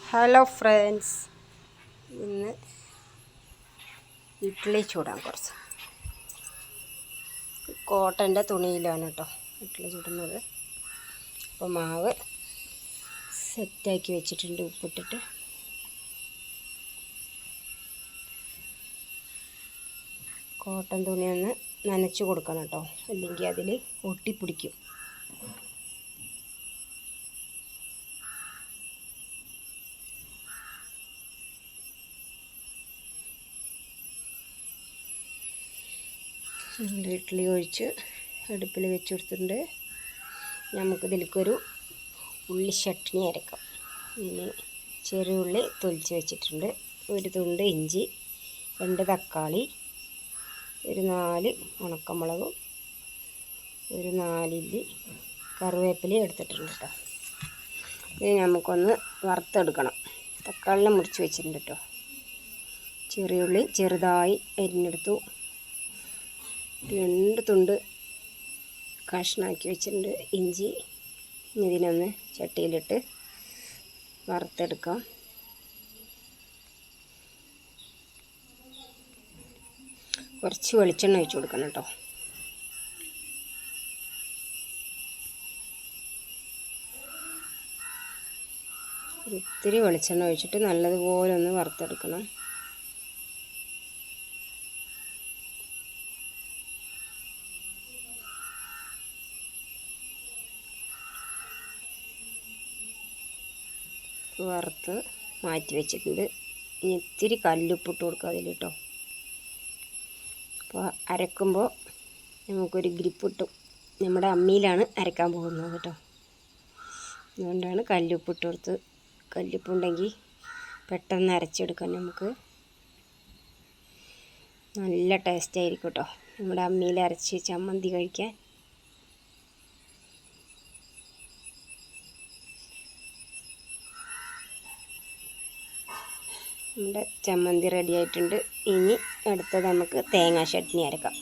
Hello friends, ഇന്ന് ഇഡ്ഡലി ചൂടാൻ കുറച്ച് കോട്ടൻ്റെ തുണിയിലാണ് കേട്ടോ ഇഡ്ഡലി ചുടുന്നത്. അപ്പോൾ മാവ് സെറ്റാക്കി വെച്ചിട്ടുണ്ട് ഉപ്പിട്ടിട്ട്. കോട്ടൺ തുണി ഒന്ന് നനച്ച് കൊടുക്കണം കേട്ടോ, അല്ലെങ്കിൽ അതിൽ ഒട്ടിപ്പിടിക്കും. ഇഡ്ഡലി ഒഴിച്ച് അടുപ്പിൽ വെച്ച് കൊടുത്തിട്ടുണ്ട്. നമുക്കിതിലേക്കൊരു ഉള്ളി ചട്നി അരക്കാം. ഇനി ചെറിയ ഉള്ളി തൊലിച്ച് വെച്ചിട്ടുണ്ട്, ഒരു തുണ്ട് ഇഞ്ചി, 2 തക്കാളി, ഒരു 4 ഉണക്കമുളകും, ഒരു 4 ഇല്ലി കറിവേപ്പിലയും എടുത്തിട്ടുണ്ട് കേട്ടോ. ഇത് നമുക്കൊന്ന് വറുത്തെടുക്കണം. തക്കാളിനെ മുറിച്ച് വെച്ചിട്ടുണ്ട് കേട്ടോ. ചെറിയ ഉള്ളി ചെറുതായി അരിഞ്ഞെടുത്തു. 2 തുണ്ട് കഷ്ണാക്കി വെച്ചിട്ടുണ്ട് ഇഞ്ചി. ഇതിനൊന്ന് ചട്ടിയിലിട്ട് വറുത്തെടുക്കാം. കുറച്ച് വെളിച്ചെണ്ണ ഒഴിച്ച് കൊടുക്കണം കേട്ടോ. ഒത്തിരി വെളിച്ചെണ്ണ ഒഴിച്ചിട്ട് നല്ലതുപോലെ ഒന്ന് വറുത്തെടുക്കണം. വറുത്ത് മാറ്റി വെച്ചിട്ടുണ്ട്. ഇനി ഇത്തിരി കല്ലുപ്പിട്ട് കൊടുക്കുക അതിൽ കേട്ടോ. അപ്പോൾ അരക്കുമ്പോൾ നമുക്കൊരു ഗ്രിപ്പ് കിട്ടും. നമ്മുടെ അമ്മിയിലാണ് അരക്കാൻ പോകുന്നത് കേട്ടോ, അതുകൊണ്ടാണ് കല്ലുപ്പിട്ട് കൊടുത്ത്. കല്ലുപ്പുണ്ടെങ്കിൽ പെട്ടെന്ന് അരച്ചെടുക്കാൻ നമുക്ക് നല്ല ടേസ്റ്റ് ആയിരിക്കും കേട്ടോ, നമ്മുടെ അമ്മിയിൽ അരച്ച് ചമ്മന്തി കഴിക്കാൻ. നമ്മുടെ ചമ്മന്തി റെഡി ആയിട്ടുണ്ട്. ഇനി അടുത്തത് നമുക്ക് തേങ്ങാ ചട്നി അരക്കാം.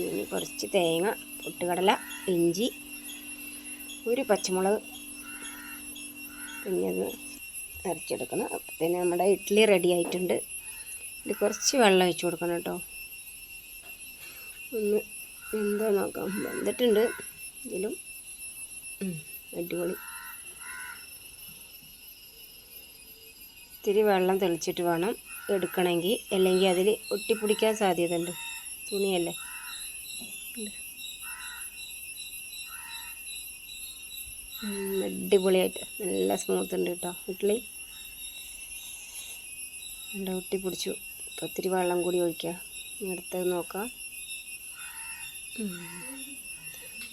ഇനി കുറച്ച് തേങ്ങ, പൊട്ടുകടല, ഇഞ്ചി, ഒരു പച്ചമുളക്, പിന്നെ അത് അരച്ചെടുക്കണം. അപ്പോഴത്തേന് നമ്മുടെ ഇഡ്ഡലി റെഡി ആയിട്ടുണ്ട്. ഇത് കുറച്ച് വെള്ളം ഒഴിച്ച് കൊടുക്കണം കേട്ടോ. ഒന്ന് എന്താ നോക്കാം, വെന്തിട്ടുണ്ട്. ഇതിലും അടിപൊളി. ഇത്തിരി വെള്ളം തെളിച്ചിട്ട് വേണം എടുക്കണമെങ്കിൽ, അല്ലെങ്കിൽ അതിൽ ഒട്ടിപ്പിടിക്കാൻ സാധ്യതയുണ്ട്, തുണിയല്ലേ. അടിപൊളിയായിട്ട് നല്ല സ്മൂത്ത് ഉണ്ട് കേട്ടോ ഇഡ്ഡലി. നല്ല ഒട്ടിപ്പിടിച്ചു. അപ്പോൾ ഒത്തിരി വെള്ളം കൂടി ഒഴിക്കുക. അടുത്തത് നോക്കാം.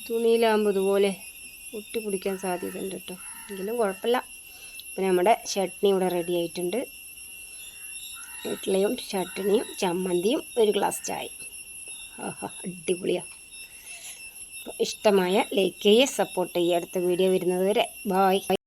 തുണിയിലാകുമ്പോൾ ഇതുപോലെ ഒട്ടിപ്പിടിക്കാൻ സാധ്യതയുണ്ട് കേട്ടോ, എങ്കിലും കുഴപ്പമില്ല. അപ്പോൾ നമ്മുടെ ചട്നി ഇവിടെ റെഡി ആയിട്ടുണ്ട്. ഇഡ്ഡലിയും ചട്നിയും ചമ്മന്തിയും ഒരു ഗ്ലാസ് ചായ. അടിപൊളിയാണ്. അപ്പോൾ ഇഷ്ടമായ ലൈക്ക് ചെയ്യുക, സപ്പോർട്ട് ചെയ്യുക. അടുത്ത വീഡിയോ വരുന്നത് വരെ ബായ്.